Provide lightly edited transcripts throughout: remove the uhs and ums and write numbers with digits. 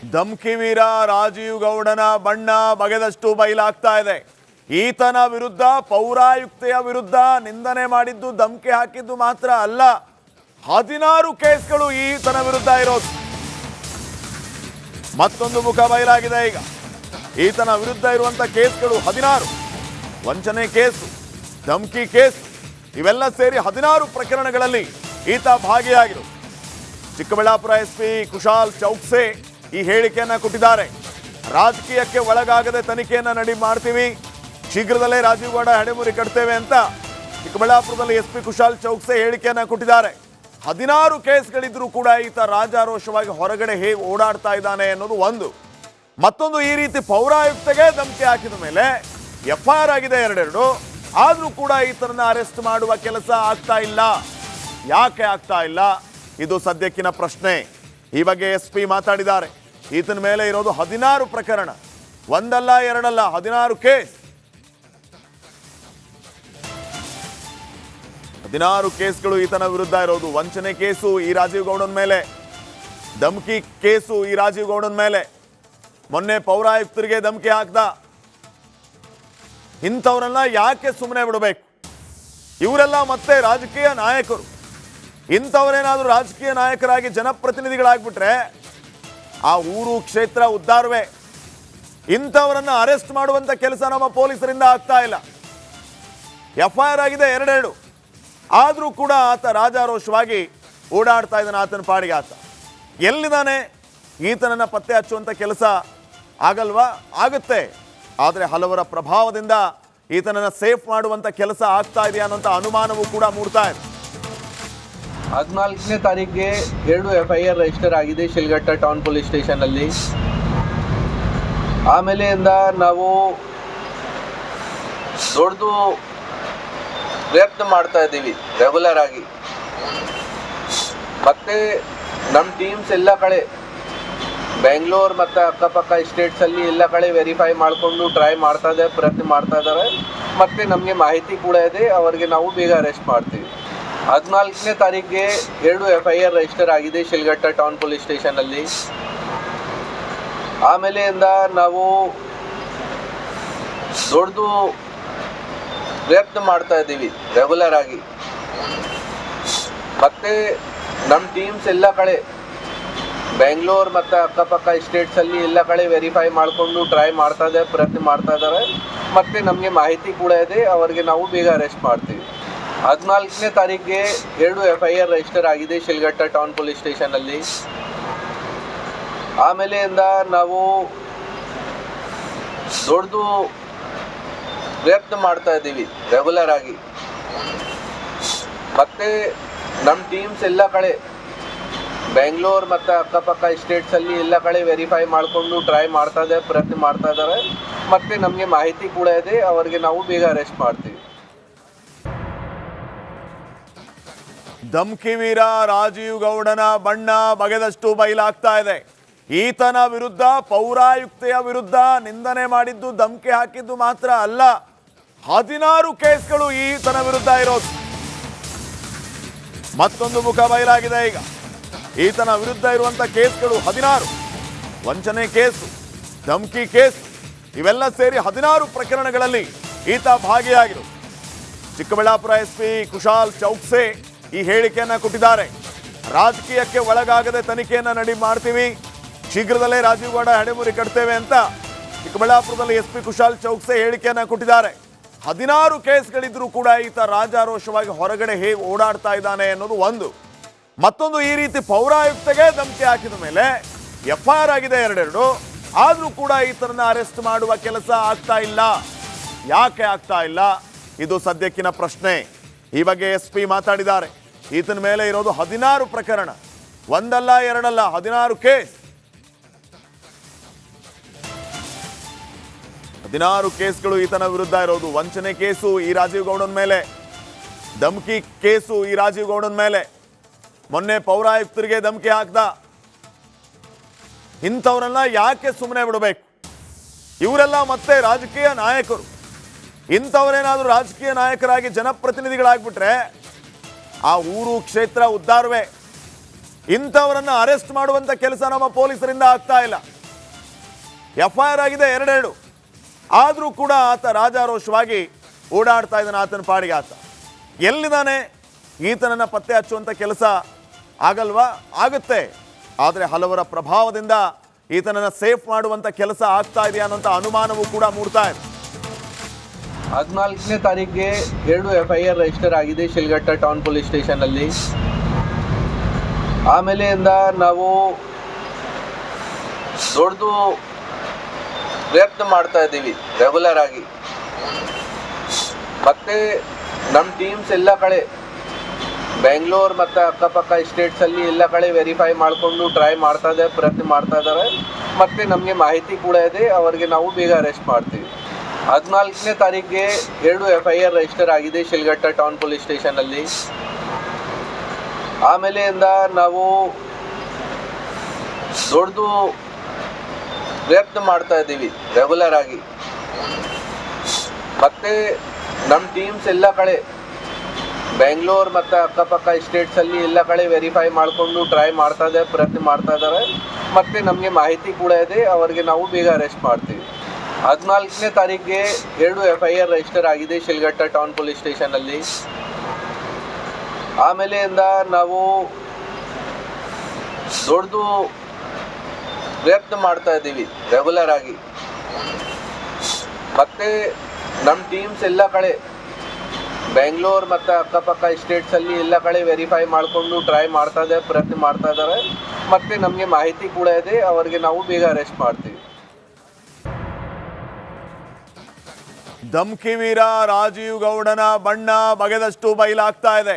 ಧಮ್ಕಿ ವೀರ ರಾಜೀವ್ ಗೌಡನ ಬಣ್ಣ ಬಗೆದಷ್ಟು ಬಯಲಾಗ್ತಾ ಇದೆ. ಈತನ ವಿರುದ್ಧ ಪೌರಾಯುಕ್ತೆಯ ವಿರುದ್ಧ ನಿಂದನೆ ಮಾಡಿದ್ದು, ಧಮ್ಕಿ ಹಾಕಿದ್ದು ಮಾತ್ರ ಅಲ್ಲ, 16 ಕೇಸ್ಗಳು ಈತನ ವಿರುದ್ಧ ಇರೋದು. ಮತ್ತೊಂದು ಮುಖ ಬಯಲಾಗಿದೆ. ಈಗ ಈತನ ವಿರುದ್ಧ ಇರುವಂತ ಕೇಸ್ಗಳು 16. ವಂಚನೆ ಕೇಸು, ಧಮ್ಕಿ ಕೇಸು, ಇವೆಲ್ಲ ಸೇರಿ 16 ಪ್ರಕರಣಗಳಲ್ಲಿ ಈತ ಭಾಗಿಯಾಗಿರು. ಚಿಕ್ಕಬಳ್ಳಾಪುರ ಎಸ್ಪಿ ಕುಶಾಲ್ ಚೌಕ್ಸೆ ಈ ಹೇಳಿಕೆಯನ್ನ ಕೊಟ್ಟಿದ್ದಾರೆ. ರಾಜಕೀಯಕ್ಕೆ ಒಳಗಾಗದೆ ತನಿಖೆಯನ್ನ ಮಾಡ್ತೀವಿ, ಶೀಘ್ರದಲ್ಲೇ ರಾಜೀವ್ ಗೌಡ ಹೆಡೆಮುರಿ ಕಟ್ತೇವೆ ಅಂತ ಚಿಕ್ಕಬಳ್ಳಾಪುರದಲ್ಲಿ ಎಸ್ಪಿ ಕುಶಾಲ್ ಚೌಕ್ಸೆ ಹೇಳಿಕೆಯನ್ನ ಕೊಟ್ಟಿದ್ದಾರೆ. 16 ಕೇಸ್ಗಳಿದ್ರೂ ಕೂಡ ಈತ ರಾಜಾರೋಷವಾಗಿ ಹೊರಗಡೆ ಹೇಗೆ ಓಡಾಡ್ತಾ ಇದ್ದಾನೆ ಅನ್ನೋದು ಒಂದು. ಮತ್ತೊಂದು, ಈ ರೀತಿ ಪೌರಾಯುಕ್ತೆಗೆ ಧಮಕಿ ಹಾಕಿದ ಮೇಲೆ FIR ಆಗಿದೆ 2. ಆದ್ರೂ ಕೂಡ ಈತನನ್ನ ಅರೆಸ್ಟ್ ಮಾಡುವ ಕೆಲಸ ಆಗ್ತಾ ಇಲ್ಲ. ಯಾಕೆ ಆಗ್ತಾ ಇಲ್ಲ? ಇದು ಸದ್ಯಕ್ಕಿನ ಪ್ರಶ್ನೆ. ಈ ಬಗ್ಗೆ SP ಮಾತಾಡಿದ್ದಾರೆ. ಈತನ ಮೇಲೆ ಇರೋದು 16 ಪ್ರಕರಣ, ಒಂದಲ್ಲ ಎರಡಲ್ಲ, 16 ಕೇಸ್. 16 ಕೇಸ್ಗಳು ಈತನ ವಿರುದ್ಧ ಇರೋದು. ವಂಚನೆ ಕೇಸು ಈ ರಾಜೀವ್ ಗೌಡನ ಮೇಲೆ, ಧಮ್ಕಿ ಕೇಸು ಈ ರಾಜೀವ್ ಗೌಡನ ಮೇಲೆ, ಮೊನ್ನೆ ಪೌರಾಯುಕ್ತರಿಗೆ ಧಮ್ಕಿ ಹಾಕ್ದ. ಇಂಥವ್ರನ್ನ ಯಾಕೆ ಸುಮ್ಮನೆ ಬಿಡಬೇಕು? ಇವರೆಲ್ಲ ಮತ್ತೆ ರಾಜಕೀಯ ನಾಯಕರು. ಇಂಥವರೇನಾದ್ರೂ ರಾಜಕೀಯ ನಾಯಕರಾಗಿ ಜನಪ್ರತಿನಿಧಿಗಳಾಗ್ಬಿಟ್ರೆ ಆ ಊರು ಕ್ಷೇತ್ರ ಉದ್ಧಾರವೇ. ಇಂಥವರನ್ನ ಅರೆಸ್ಟ್ ಮಾಡುವಂತ ಕೆಲಸ ನಮ್ಮ ಪೊಲೀಸರಿಂದ ಆಗ್ತಾ ಇಲ್ಲ. FIR ಆಗಿದೆ 2. ಆದ್ರೂ ಕೂಡ ಆತ ರಾಜಾರೋಷವಾಗಿ ಓಡಾಡ್ತಾ ಇದ್ದಾನೆ. ಆತನ ಪಾಡಿಗೆ ಆತ ಎಲ್ಲಿದ್ದಾನೆ? ಈತನನ್ನ ಪತ್ತೆ ಹಚ್ಚುವಂತ ಕೆಲಸ ಆಗಲ್ವಾ? ಆಗುತ್ತೆ. ಆದರೆ ಹಲವರ ಪ್ರಭಾವದಿಂದ ಈತನನ್ನ ಸೇಫ್ ಮಾಡುವಂತ ಕೆಲಸ ಆಗ್ತಾ ಇದೆಯಾ ಅನ್ನೋಂಥ ಅನುಮಾನವೂ ಕೂಡ ಮೂಡ್ತಾ ಇದೆ. 14ನೇ ತಾರೀಕಿಗೆ 2 FIR ರಿಜಿಸ್ಟರ್ ಆಗಿದೆ ಶಿಲ್ಘಟ್ಟ ಟೌನ್ ಪೊಲೀಸ್ ಸ್ಟೇಷನ್ ಅಲ್ಲಿ. ಆಮೇಲೆಯಿಂದ ನಾವು ದೊಡ್ಡದು ಪ್ರಯತ್ನ ಮಾಡ್ತಾ ಇದ್ದೀವಿ ರೆಗ್ಯುಲರ್ ಆಗಿ. ಮತ್ತೆ ನಮ್ಮ ಟೀಮ್ಸ್ ಎಲ್ಲ ಕಡೆ ಬೆಂಗಳೂರು ಮತ್ತು ಅಕ್ಕಪಕ್ಕ ಸ್ಟೇಟ್ಸಲ್ಲಿ ಎಲ್ಲ ಕಡೆ ವೆರಿಫೈ ಮಾಡಿಕೊಂಡು ಟ್ರೈ ಪ್ರಯತ್ನ ಮಾಡ್ತಾ ಇದ್ದಾರೆ. ಮತ್ತು ನಮಗೆ ಮಾಹಿತಿ ಕೂಡ ಇದೆ, ಅವರಿಗೆ ನಾವು ಬೇಗ ಅರೆಸ್ಟ್ ಮಾಡ್ತೀವಿ. 14ನೇ ತಾರೀಕಿಗೆ 2 FIR ರಿಜಿಸ್ಟರ್ ಆಗಿದೆ ಶಿಲ್ಘಟ್ಟ ಟೌನ್ ಪೊಲೀಸ್ ಸ್ಟೇಷನ್ ಅಲ್ಲಿ. ಆಮೇಲೆಯಿಂದ ನಾವು ದೊಡ್ಡದು ಪ್ರಯತ್ನ ಮಾಡ್ತಾ ಇದ್ದೀವಿ ರೆಗ್ಯುಲರ್ ಆಗಿ. ಮತ್ತೆ ನಮ್ಮ ಟೀಮ್ಸ್ ಎಲ್ಲ ಕಡೆ ಬೆಂಗಳೂರು ಮತ್ತು ಅಕ್ಕಪಕ್ಕ ಸ್ಟೇಟ್ಸಲ್ಲಿ ಎಲ್ಲ ಕಡೆ ವೆರಿಫೈ ಮಾಡಿಕೊಂಡು ಟ್ರೈ ಪ್ರಯತ್ನ ಮಾಡ್ತಾ ಇದ್ದಾರೆ. ಮತ್ತು ನಮಗೆ ಮಾಹಿತಿ ಕೂಡ ಇದೆ, ಅವರಿಗೆ ನಾವು ಬೇಗ ಅರೆಸ್ಟ್ ಮಾಡ್ತೀವಿ. 14ನೇ ತಾರೀಕಿಗೆ 2 FIR ರಿಜಿಸ್ಟರ್ ಆಗಿದೆ ಶಿಲ್ಘಟ್ಟ ಟೌನ್ ಪೊಲೀಸ್ ಸ್ಟೇಷನ್ ಅಲ್ಲಿ. ಆಮೇಲೆಯಿಂದ ನಾವು ದೊಡ್ಡದು ಪ್ರಯತ್ನ ಮಾಡ್ತಾ ಇದ್ದೀವಿ ರೆಗ್ಯುಲರ್ ಆಗಿ. ಮತ್ತೆ ನಮ್ಮ ಟೀಮ್ಸ್ ಎಲ್ಲ ಕಡೆ ಬೆಂಗಳೂರು ಮತ್ತು ಅಕ್ಕಪಕ್ಕ ಸ್ಟೇಟ್ಸಲ್ಲಿ ಎಲ್ಲ ಕಡೆ ವೆರಿಫೈ ಮಾಡಿಕೊಂಡು ಟ್ರೈ ಪ್ರಯತ್ನ ಮಾಡ್ತಾ ಇದ್ದಾರೆ. ಮತ್ತು ನಮಗೆ ಮಾಹಿತಿ ಕೂಡ ಇದೆ, ಅವರಿಗೆ ನಾವು ಬೇಗ ಅರೆಸ್ಟ್ ಮಾಡ್ತೀವಿ. ಧಮ್ಕಿ ವೀರ ರಾಜೀವ್ ಗೌಡನ ಬಣ್ಣ ಬಗೆದಷ್ಟು ಬಯಲಾಗ್ತಾ ಇದೆ. ಈತನ ವಿರುದ್ಧ ಪೌರಾಯುಕ್ತೆಯ ವಿರುದ್ಧ ನಿಂದನೆ ಮಾಡಿದ್ದು, ಧಮ್ಕಿ ಹಾಕಿದ್ದು ಮಾತ್ರ ಅಲ್ಲ, 16 ಕೇಸ್ಗಳು ಈತನ ವಿರುದ್ಧ ಇರೋದು. ಮತ್ತೊಂದು ಮುಖ ಬಯಲಾಗಿದೆ. ಈಗ ಈತನ ವಿರುದ್ಧ ಇರುವಂತ ಕೇಸ್ಗಳು 16. ವಂಚನೆ ಕೇಸು, ಧಮ್ಕಿ ಕೇಸು, ಇವೆಲ್ಲ ಸೇರಿ 16 ಪ್ರಕರಣಗಳಲ್ಲಿ ಈತ ಭಾಗಿಯಾಗಿರು. ಚಿಕ್ಕಬಳ್ಳಾಪುರ SP ಕುಶಾಲ್ ಚೌಕ್ಸೆ ಈ ಹೇಳಿಕೆಯನ್ನ ಕೊಟ್ಟಿದ್ದಾರೆ. ರಾಜಕೀಯಕ್ಕೆ ಒಳಗಾಗದೆ ತನಿಖೆಯನ್ನ ಮಾಡ್ತೀವಿ, ಶೀಘ್ರದಲ್ಲೇ ರಾಜೀವ್ ಗೌಡ ಹೆಡೆಮುರಿ ಕಟ್ತೇವೆ ಅಂತ ಚಿಕ್ಕಬಳ್ಳಾಪುರದಲ್ಲಿ SP ಕುಶಾಲ್ ಚೌಕ್ಸೆ ಹೇಳಿಕೆಯನ್ನ ಕೊಟ್ಟಿದ್ದಾರೆ. 16 ಕೇಸ್ಗಳಿದ್ರೂ ಕೂಡ ಈತ ರಾಜಾರೋಷವಾಗಿ ಹೊರಗಡೆ ಹೇಗೆ ಓಡಾಡ್ತಾ ಇದ್ದಾನೆ ಅನ್ನೋದು ಒಂದು. ಮತ್ತೊಂದು, ಈ ರೀತಿ ಪೌರಾಯುಕ್ತೆಗೆ ಧಮಕಿ ಹಾಕಿದ ಮೇಲೆ FIR ಆಗಿದೆ 2. ಆದ್ರೂ ಕೂಡ ಈತನನ್ನ ಅರೆಸ್ಟ್ ಮಾಡುವ ಕೆಲಸ ಆಗ್ತಾ ಇಲ್ಲ. ಯಾಕೆ ಆಗ್ತಾ ಇಲ್ಲ? ಇದು ಸದ್ಯಕ್ಕಿನ ಪ್ರಶ್ನೆ. ಈ ಬಗ್ಗೆ SP ಮಾತಾಡಿದ್ದಾರೆ. ಈತನ ಮೇಲೆ ಇರೋದು 16 ಪ್ರಕರಣ, ಒಂದಲ್ಲ ಎರಡಲ್ಲ, 16 ಕೇಸ್. 16 ಕೇಸ್ಗಳು ಈತನ ವಿರುದ್ಧ ಇರೋದು. ವಂಚನೆ ಕೇಸು ಈ ರಾಜೀವ್ ಗೌಡನ ಮೇಲೆ, ಧಮ್ಕಿ ಕೇಸು ಈ ರಾಜೀವ್ ಗೌಡನ ಮೇಲೆ, ಮೊನ್ನೆ ಪೌರಾಯುಕ್ತರಿಗೆ ಧಮ್ಕಿ ಹಾಕ್ದ. ಇಂಥವ್ರನ್ನ ಯಾಕೆ ಸುಮ್ಮನೆ ಬಿಡಬೇಕು? ಇವರೆಲ್ಲ ಮತ್ತೆ ರಾಜಕೀಯ ನಾಯಕರು. ಇಂಥವರೇನಾದ್ರೂ ರಾಜಕೀಯ ನಾಯಕರಾಗಿ ಜನಪ್ರತಿನಿಧಿಗಳಾಗ್ಬಿಟ್ರೆ ಆ ಊರು ಕ್ಷೇತ್ರ ಉದ್ಧಾರವೇ. ಇಂಥವರನ್ನ ಅರೆಸ್ಟ್ ಮಾಡುವಂತ ಕೆಲಸ ನಮ್ಮ ಪೊಲೀಸರಿಂದ ಆಗ್ತಾ ಇಲ್ಲ. FIR ಆಗಿದೆ 2 ಆದರೂ ಕೂಡ ಆತ ರಾಜಾರೋಷವಾಗಿ ಓಡಾಡ್ತಾ ಇದ್ದಾನೆ ಆತನ ಪಾಡಿಗೆ ಆತ. ಎಲ್ಲಿದ್ದಾನೆ? ಈತನನ್ನ ಪತ್ತೆ ಹಚ್ಚುವಂತ ಕೆಲಸ ಆಗಲ್ವಾ? ಆಗುತ್ತೆ. ಆದರೆ ಹಲವರ ಪ್ರಭಾವದಿಂದ ಈತನನ್ನ ಸೇಫ್ ಮಾಡುವಂತ ಕೆಲಸ ಆಗ್ತಾ ಇದೆಯಾ ಅನ್ನೋಂಥ ಅನುಮಾನವೂ ಕೂಡ ಮೂಡ್ತಾ ಇದೆ. 14ನೇ ತಾರೀಕಿಗೆ 2 FIR ರಿಜಿಸ್ಟರ್ ಆಗಿದೆ ಶಿಲ್ಘಟ್ಟ ಟೌನ್ ಪೊಲೀಸ್ ಸ್ಟೇಷನ್ ಅಲ್ಲಿ. ಆಮೇಲೆಯಿಂದ ನಾವು ದೊಡ್ಡದು ಪ್ರಯತ್ನ ಮಾಡ್ತಾ ಇದ್ದೀವಿ ರೆಗ್ಯುಲರ್ ಆಗಿ. ಮತ್ತೆ ನಮ್ಮ ಟೀಮ್ಸ್ ಎಲ್ಲ ಕಡೆ ಬೆಂಗಳೂರು ಮತ್ತು ಅಕ್ಕಪಕ್ಕ ಸ್ಟೇಟ್ಸಲ್ಲಿ ಎಲ್ಲ ಕಡೆ ವೆರಿಫೈ ಮಾಡಿಕೊಂಡು ಟ್ರೈ ಪ್ರಯತ್ನ ಮಾಡ್ತಾ ಇದ್ದಾರೆ. ಮತ್ತು ನಮಗೆ ಮಾಹಿತಿ ಕೂಡ ಇದೆ, ಅವರಿಗೆ ನಾವು ಬೇಗ ಅರೆಸ್ಟ್ ಮಾಡ್ತೀವಿ. 14ನೇ ತಾರೀಕಿಗೆ 2 FIR ರಿಜಿಸ್ಟರ್ ಆಗಿದೆ ಶಿಲ್ಘಟ್ಟ ಟೌನ್ ಪೊಲೀಸ್ ಸ್ಟೇಷನಲ್ಲಿ. ಆಮೇಲೆಯಿಂದ ನಾವು ದೊಡ್ಡದು ಪ್ರಯತ್ನ ಮಾಡ್ತಾ ಇದ್ದೀವಿ ರೆಗ್ಯುಲರ್ ಆಗಿ. ಮತ್ತು ನಮ್ಮ ಟೀಮ್ಸ್ ಎಲ್ಲ ಕಡೆ ಬೆಂಗಳೂರು ಮತ್ತು ಅಕ್ಕಪಕ್ಕ ಸ್ಟೇಟ್ಸಲ್ಲಿ ಎಲ್ಲ ಕಡೆ ವೆರಿಫೈ ಮಾಡಿಕೊಂಡು ಟ್ರೈ ಪ್ರಯತ್ನ ಮಾಡ್ತಾ ಇದ್ದಾರೆ. ಮತ್ತು ನಮಗೆ ಮಾಹಿತಿ ಕೂಡ ಇದೆ, ಅವರಿಗೆ ನಾವು ಬೇಗ ಅರೆಸ್ಟ್ ಮಾಡ್ತೀವಿ. 14ನೇ ತಾರೀಕಿಗೆ 2 FIR ರಿಜಿಸ್ಟರ್ ಆಗಿದೆ ಶಿಲ್ಘಟ್ಟ ಟೌನ್ ಪೊಲೀಸ್ ಸ್ಟೇಷನಲ್ಲಿ. ಆಮೇಲೆಯಿಂದ ನಾವು ದೊಡ್ಡದು ಪ್ರಯತ್ನ ಮಾಡ್ತಾ ಇದ್ದೀವಿ ರೆಗ್ಯುಲರ್ ಆಗಿ. ಮತ್ತು ನಮ್ಮ ಟೀಮ್ಸ್ ಎಲ್ಲ ಕಡೆ ಬೆಂಗಳೂರು ಮತ್ತು ಅಕ್ಕಪಕ್ಕ ಸ್ಟೇಟ್ಸಲ್ಲಿ ಎಲ್ಲ ಕಡೆ ವೆರಿಫೈ ಮಾಡಿಕೊಂಡು ಟ್ರೈ ಪ್ರಯತ್ನ ಮಾಡ್ತಾ ಇದ್ದಾರೆ. ಮತ್ತು ನಮಗೆ ಮಾಹಿತಿ ಕೂಡ ಇದೆ, ಅವರಿಗೆ ನಾವು ಬೇಗ ಅರೆಸ್ಟ್ ಮಾಡ್ತೀವಿ. ಧಮ್ಕಿ ವೀರ ರಾಜೀವ್ ಗೌಡನ ಬಣ್ಣ ಬಗೆದಷ್ಟು ಬಯಲಾಗ್ತಾ ಇದೆ.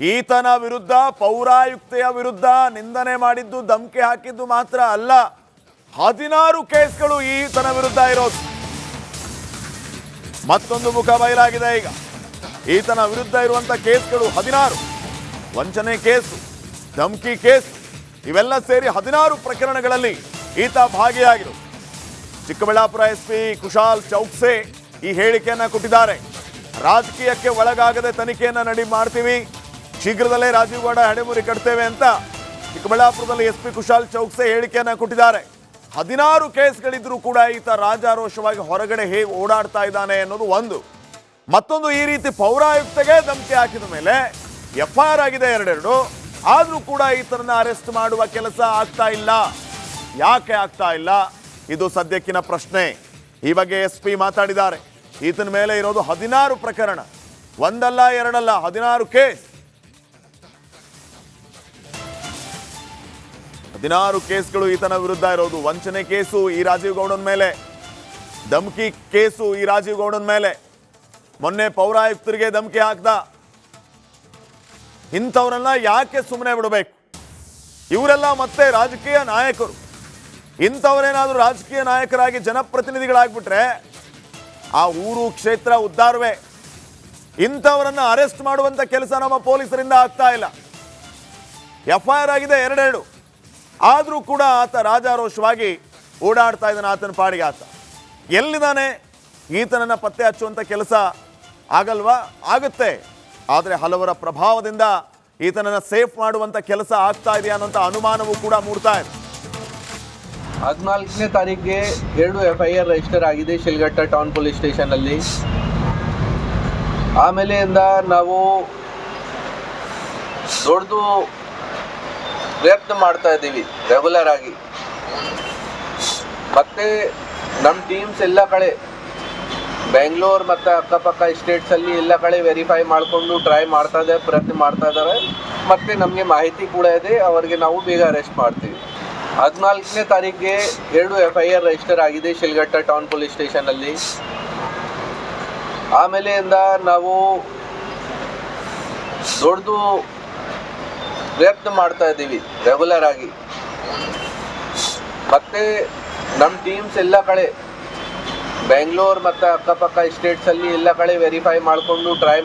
ಈತನ ವಿರುದ್ಧ ಪೌರಾಯುಕ್ತೆಯ ವಿರುದ್ಧ ನಿಂದನೆ ಮಾಡಿದ್ದು, ಧಮ್ಕಿ ಹಾಕಿದ್ದು ಮಾತ್ರ ಅಲ್ಲ, 16 ಕೇಸ್ಗಳು ಈತನ ವಿರುದ್ಧ ಇರೋದು. ಮತ್ತೊಂದು ಮುಖ ಬಯಲಾಗಿದೆ ಈಗ. ಈತನ ವಿರುದ್ಧ ಇರುವಂತ ಕೇಸ್ಗಳು 16. ವಂಚನೆ ಕೇಸು, ಧಮ್ಕಿ ಕೇಸು, ಇವೆಲ್ಲ ಸೇರಿ 16 ಪ್ರಕರಣಗಳಲ್ಲಿ ಈತ ಭಾಗಿಯಾಗಿರು. ಚಿಕ್ಕಬಳ್ಳಾಪುರ SP ಕುಶಾಲ್ ಚೌಕ್ಸೆ ಈ ಹೇಳಿಕೆಯನ್ನ ಕೊಟ್ಟಿದ್ದಾರೆ. ರಾಜಕೀಯಕ್ಕೆ ಒಳಗಾಗದೆ ತನಿಖೆಯನ್ನ ಮಾಡ್ತೀವಿ, ಶೀಘ್ರದಲ್ಲೇ ರಾಜೀವ್ ಗೌಡ ಹೆಡೆಮುರಿ ಕಟ್ತೇವೆ ಅಂತ ಚಿಕ್ಕಬಳ್ಳಾಪುರದಲ್ಲಿ SP ಕುಶಾಲ್ ಚೌಕ್ಸೆ ಹೇಳಿಕೆಯನ್ನ ಕೊಟ್ಟಿದ್ದಾರೆ. 16 ಕೇಸ್ಗಳಿದ್ರೂ ಕೂಡ ಈತ ರಾಜಾರೋಷವಾಗಿ ಹೊರಗಡೆ ಹೇಗೆ ಓಡಾಡ್ತಾ ಇದ್ದಾನೆ ಅನ್ನೋದು ಒಂದು. ಮತ್ತೊಂದು, ಈ ರೀತಿ ಪೌರಾಯುಕ್ತೆಗೆ ಧಮಕಿ ಹಾಕಿದ ಮೇಲೆ FIR ಆಗಿದೆ 2 ಆದರೂ ಕೂಡ ಈತನನ್ನ ಅರೆಸ್ಟ್ ಮಾಡುವ ಕೆಲಸ ಆಗ್ತಾ ಇಲ್ಲ. ಯಾಕೆ ಆಗ್ತಾ ಇಲ್ಲ? ಇದು ಸದ್ಯಕ್ಕಿನ ಪ್ರಶ್ನೆ. ಈ ಬಗ್ಗೆ SP ಮಾತಾಡಿದ್ದಾರೆ. ಈತನ ಮೇಲೆ ಇರೋದು 16 ಪ್ರಕರಣ, ಒಂದಲ್ಲ ಎರಡಲ್ಲ, 16 ಕೇಸ್. 16 ಕೇಸ್ಗಳು ಈತನ ವಿರುದ್ಧ ಇರೋದು. ವಂಚನೆ ಕೇಸು ಈ ರಾಜೀವ್ ಗೌಡನ ಮೇಲೆ, ಧಮ್ಕಿ ಕೇಸು ಈ ರಾಜೀವ್ ಗೌಡನ ಮೇಲೆ, ಮೊನ್ನೆ ಪೌರಾಯುಕ್ತರಿಗೆ ಧಮ್ಕಿ ಹಾಕ್ದ. ಇಂಥವ್ರನ್ನ ಯಾಕೆ ಸುಮ್ಮನೆ ಬಿಡಬೇಕು? ಇವರೆಲ್ಲ ಮತ್ತೆ ರಾಜಕೀಯ ನಾಯಕರು. ಇಂಥವರೇನಾದರೂ ರಾಜಕೀಯ ನಾಯಕರಾಗಿ ಜನಪ್ರತಿನಿಧಿಗಳಾಗ್ಬಿಟ್ರೆ ಆ ಊರು ಕ್ಷೇತ್ರ ಉದ್ಧಾರವೇ. ಇಂಥವರನ್ನ ಅರೆಸ್ಟ್ ಮಾಡುವಂತ ಕೆಲಸ ನಮ್ಮ ಪೊಲೀಸರಿಂದ ಆಗ್ತಾ ಇಲ್ಲ. FIR ಆಗಿದೆ 2 ಆದರೂ ಕೂಡ ಆತ ರಾಜಾರೋಷವಾಗಿ ಓಡಾಡ್ತಾ ಇದ್ದಾನೆ ಆತನ ಪಾಡಿಗೆ ಆತ. ಎಲ್ಲಿದ್ದಾನೆ? ಈತನನ್ನ ಪತ್ತೆ ಹಚ್ಚುವಂತ ಕೆಲಸ ಆಗಲ್ವಾ? ಆಗುತ್ತೆ. ಆದರೆ ಹಲವರ ಪ್ರಭಾವದಿಂದ ಈತನನ್ನ ಸೇಫ್ ಮಾಡುವಂತ ಕೆಲಸ ಆಗ್ತಾ ಇದೆಯಾ ಅನ್ನೋಂಥ ಅನುಮಾನವೂ ಕೂಡ ಮೂಡ್ತಾ ಇದೆ. 14ನೇ ತಾರೀಕಿಗೆ 2 FIR ರಿಜಿಸ್ಟರ್ ಆಗಿದೆ ಶಿಲ್ಘಟ್ಟ ಟೌನ್ ಪೊಲೀಸ್ ಸ್ಟೇಷನಲ್ಲಿ. ಆಮೇಲೆಯಿಂದ ನಾವು ದೊಡ್ಡದು ಪ್ರಯತ್ನ ಮಾಡ್ತಾ ಇದ್ದೀವಿ ರೆಗ್ಯುಲರ್ ಆಗಿ. ಮತ್ತು ನಮ್ಮ ಟೀಮ್ಸ್ ಎಲ್ಲ ಕಡೆ ಬೆಂಗಳೂರು ಮತ್ತು ಅಕ್ಕಪಕ್ಕ ಸ್ಟೇಟ್ಸಲ್ಲಿ ಎಲ್ಲ ಕಡೆ ವೆರಿಫೈ ಮಾಡಿಕೊಂಡು ಟ್ರೈ ಪ್ರಯತ್ನ ಮಾಡ್ತಾ ಇದ್ದಾರೆ. ಮತ್ತು ನಮಗೆ ಮಾಹಿತಿ ಕೂಡ ಇದೆ, ಅವರಿಗೆ ನಾವು ಬೇಗ ಅರೆಸ್ಟ್ ಮಾಡ್ತೀವಿ. 14ನೇ ತಾರೀಕಿಗೆ 2 FIR ರಿಜಿಸ್ಟರ್ ಆಗಿದೆ ಶಿಲ್ಘಟ್ಟ ಟೌನ್ ಪೊಲೀಸ್ ಸ್ಟೇಷನಲ್ಲಿ. ಆಮೇಲೆಯಿಂದ ನಾವು ದೊಡ್ಡದು ಪ್ರಯತ್ನ ಮಾಡ್ತಾ ಇದ್ದೀವಿ ರೆಗ್ಯುಲರ್ ಆಗಿ. ಮತ್ತು ನಮ್ಮ ಟೀಮ್ಸ್ ಎಲ್ಲ ಕಡೆ ಬೆಂಗಳೂರು ಮತ್ತು ಅಕ್ಕಪಕ್ಕ ಸ್ಟೇಟ್ಸಲ್ಲಿ ಎಲ್ಲ ಕಡೆ ವೆರಿಫೈ ಮಾಡಿಕೊಂಡು ಟ್ರೈ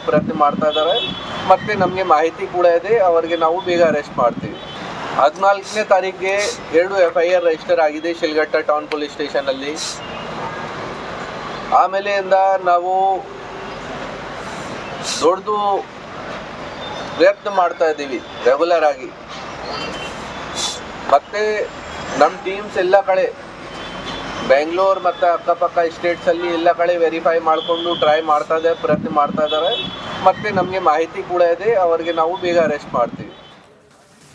ಪ್ರಯತ್ನ ಮಾಡ್ತಾ ಇದ್ದಾರೆ. ಮತ್ತು ನಮಗೆ ಮಾಹಿತಿ ಕೂಡ ಇದೆ, ಅವರಿಗೆ ನಾವು ಬೇಗ ಅರೆಸ್ಟ್ ಮಾಡ್ತೀವಿ. 14ನೇ ತಾರೀಕಿಗೆ 2 FIR ರಿಜಿಸ್ಟರ್ ಆಗಿದೆ ಶಿಲ್ಘಟ್ಟ ಟೌನ್ ಪೊಲೀಸ್ ಸ್ಟೇಷನಲ್ಲಿ. ಆಮೇಲೆಯಿಂದ ನಾವು ದೊಡ್ಡದು ಪ್ರಯತ್ನ ಮಾಡ್ತಾ ಇದ್ದೀವಿ ರೆಗ್ಯುಲರ್ ಆಗಿ. ಮತ್ತೆ ನಮ್ಮ ಟೀಮ್ಸ್ ಎಲ್ಲ ಕಡೆ ಬೆಂಗಳೂರು ಮತ್ತು ಅಕ್ಕಪಕ್ಕ ಸ್ಟೇಟ್ಸಲ್ಲಿ ಎಲ್ಲ ಕಡೆ ವೆರಿಫೈ ಮಾಡಿಕೊಂಡು ಟ್ರೈ ಪ್ರಯತ್ನ ಮಾಡ್ತಾ ಇದ್ದಾರೆ. ಮತ್ತು ನಮಗೆ ಮಾಹಿತಿ ಕೂಡ ಇದೆ, ಅವರಿಗೆ ನಾವು ಬೇಗ ಅರೆಸ್ಟ್ ಮಾಡ್ತೀವಿ.